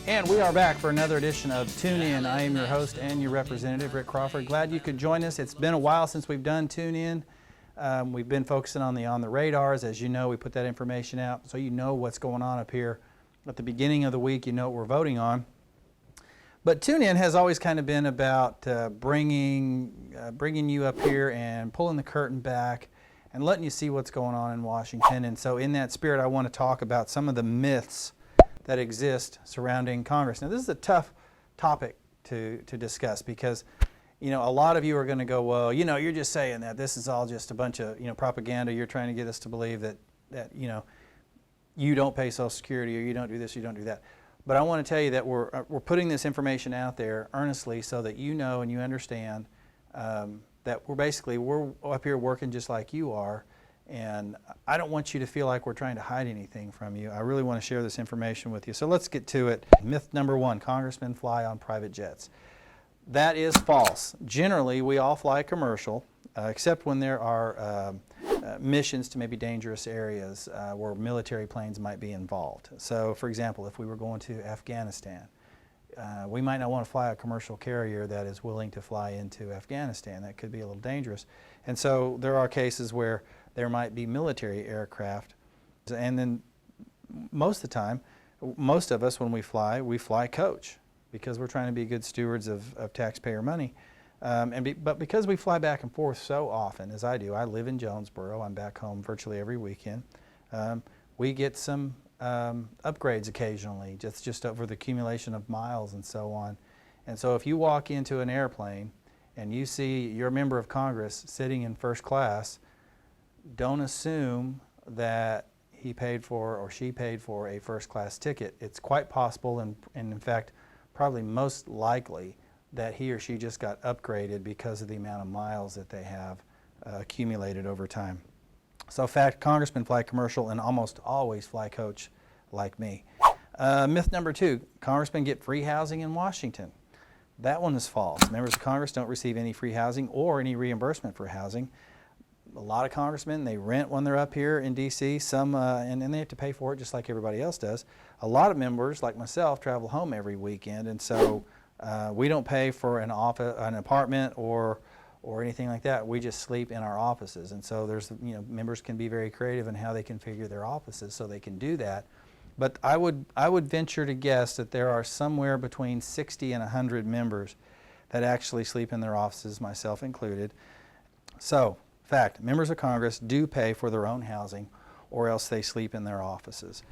And we are back for another edition of Tune In. I am your host and your representative, Rick Crawford. Glad you could join us. It's been a while since we've done Tune In. We've been focusing on the radars. As you know, we put that information out so you know what's going on up here. At the beginning of the week, you know what we're voting on. But Tune In has always kind of been about bringing you up here and pulling the curtain back and letting you see what's going on in Washington. And so in that spirit, I want to talk about some of the myths that exist surrounding Congress. Now, this is a tough topic to discuss because, you know, a lot of you are going to go, well, you know, you're just saying that. This is all just a bunch of, you know, propaganda. You're trying to get us to believe that you know, you don't pay Social Security or you don't do this, you don't do that. But I want to tell you that we're putting this information out there earnestly so that you know and you understand that we're up here working just like you are. And I don't want you to feel like we're trying to hide anything from you. I really want to share this information with you. So let's get to it. Myth number one, congressmen fly on private jets. That is false. Generally, we all fly commercial, except when there are missions to maybe dangerous areas where military planes might be involved. So, for example, if we were going to Afghanistan, we might not want to fly a commercial carrier that is willing to fly into Afghanistan. That could be a little dangerous. And so there are cases where there might be military aircraft. And then most of the time, most of us when we fly coach because we're trying to be good stewards of taxpayer money. But because we fly back and forth so often, as I do, I live in Jonesboro, I'm back home virtually every weekend, we get some upgrades occasionally, just over the accumulation of miles and so on. And so if you walk into an airplane and you see your member of Congress sitting in first class, don't assume that he paid for or she paid for a first class ticket. It's quite possible and in fact probably most likely that he or she just got upgraded because of the amount of miles that they have accumulated over time. So in fact, congressmen fly commercial and almost always fly coach like me. Myth number two, congressmen get free housing in Washington. That one is false. Members of Congress don't receive any free housing or any reimbursement for housing. A lot of congressmen, they rent when they're up here in D.C., some, and they have to pay for it just like everybody else does. A lot of members, like myself, travel home every weekend, and so we don't pay for an apartment or anything like that. We just sleep in our offices, and so there's, you know, members can be very creative in how they configure their offices so they can do that. But I would venture to guess that there are somewhere between 60 and 100 members that actually sleep in their offices, myself included. So, fact, members of Congress do pay for their own housing or else they sleep in their offices.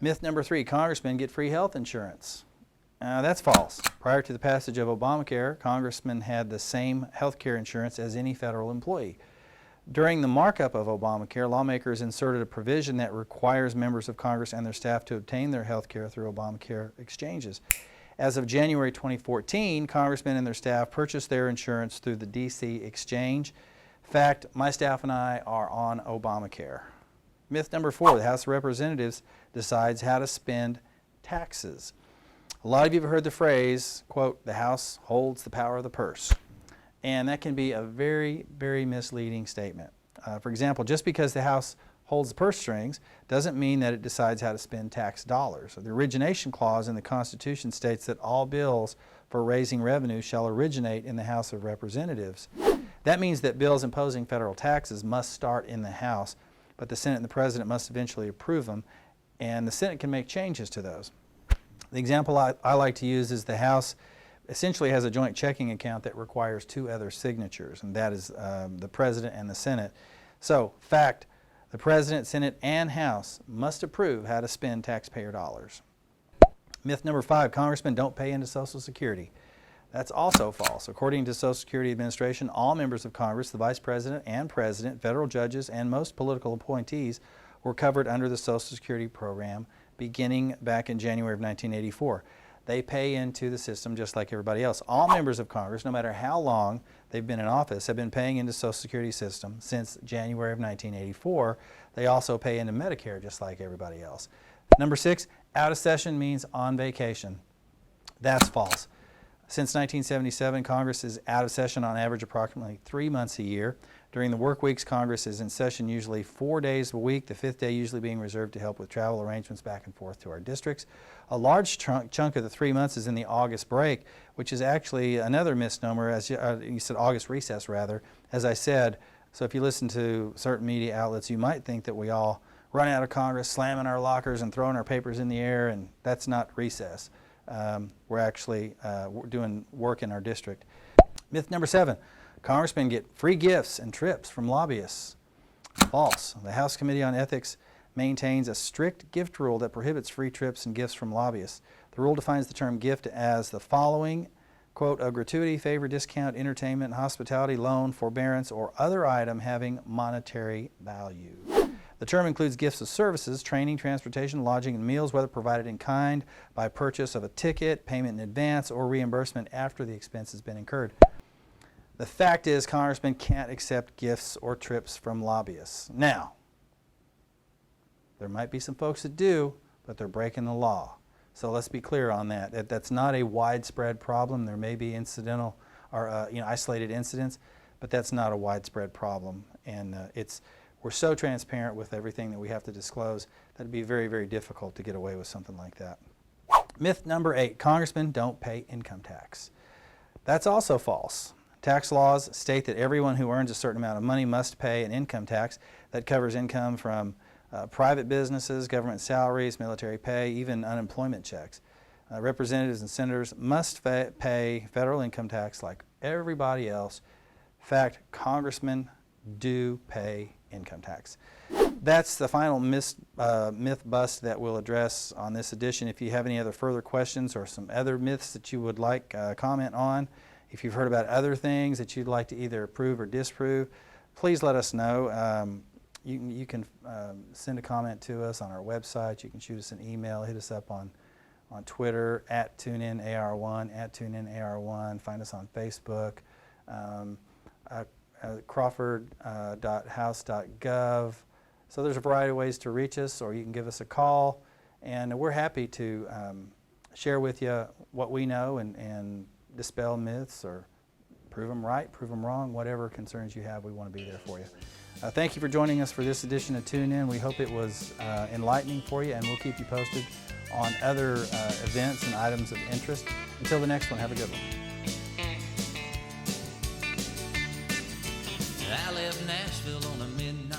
Myth number three, congressmen get free health insurance. That's false. Prior to the passage of Obamacare, congressmen had the same health care insurance as any federal employee. During the markup of Obamacare, lawmakers inserted a provision that requires members of Congress and their staff to obtain their health care through Obamacare exchanges. As of January 2014, congressmen and their staff purchased their insurance through the D.C. exchange. In fact, my staff and I are on Obamacare. Myth number four, the House of Representatives decides how to spend taxes. A lot of you have heard the phrase, quote, the House holds the power of the purse. And that can be a very, very misleading statement. For example, just because the House holds the purse strings doesn't mean that it decides how to spend tax dollars. So the origination clause in the Constitution states that all bills for raising revenue shall originate in the House of Representatives. That means that bills imposing federal taxes must start in the House, but the Senate and the President must eventually approve them, and the Senate can make changes to those. The example I like to use is the House essentially has a joint checking account that requires two other signatures, and that is the President and the Senate. So, fact, the President, Senate, and House must approve how to spend taxpayer dollars. Myth number five, congressmen don't pay into Social Security. That's also false. According to Social Security Administration, all members of Congress, the Vice President and President, federal judges, and most political appointees were covered under the Social Security program beginning back in January of 1984. They pay into the system just like everybody else. All members of Congress, no matter how long they've been in office, have been paying into the Social Security system since January of 1984. They also pay into Medicare just like everybody else. Number six, out of session means on vacation. That's false. Since 1977, Congress is out of session on average approximately 3 months a year. During the work weeks, Congress is in session usually 4 days a week, the 5th day usually being reserved to help with travel arrangements back and forth to our districts. A large chunk of the 3 months is in the August break, which is actually another misnomer, as you said, August recess rather. As I said, so if you listen to certain media outlets, you might think that we all run out of Congress, slamming our lockers and throwing our papers in the air, and that's not recess. We're actually doing work in our district. Myth number 7. Congressmen get free gifts and trips from lobbyists. False. The House Committee on Ethics maintains a strict gift rule that prohibits free trips and gifts from lobbyists. The rule defines the term gift as the following, quote, a gratuity, favor, discount, entertainment, hospitality, loan, forbearance, or other item having monetary value. The term includes gifts of services, training, transportation, lodging, and meals, whether provided in kind by purchase of a ticket, payment in advance, or reimbursement after the expense has been incurred. The fact is, Congressmen can't accept gifts or trips from lobbyists. Now, there might be some folks that do, but they're breaking the law. So let's be clear on that. That's not a widespread problem. There may be incidental or isolated incidents, but that's not a widespread problem. And we're so transparent with everything that we have to disclose that it'd be very, very difficult to get away with something like that. Myth number 8, Congressmen don't pay income tax. That's also false. Tax laws state that everyone who earns a certain amount of money must pay an income tax that covers income from private businesses, government salaries, military pay, even unemployment checks. Representatives and senators must pay federal income tax like everybody else. In fact, congressmen do pay income tax. That's the final myth bust that we'll address on this edition. If you have any other further questions or some other myths that you would like comment on, if you've heard about other things that you'd like to either approve or disprove, please let us know. You can send a comment to us on our website. You can shoot us an email, hit us up on Twitter @TuneInAR1, @TuneInAR1. Find us on Facebook, crawford.house.gov. So there's a variety of ways to reach us, or you can give us a call, and we're happy to share with you what we know and dispel myths or prove them right, prove them wrong, whatever concerns you have, we want to be there for you. Thank you for joining us for this edition of Tune In. We hope it was enlightening for you, and we'll keep you posted on other events and items of interest. Until the next one, have a good one. I left Nashville on a midnight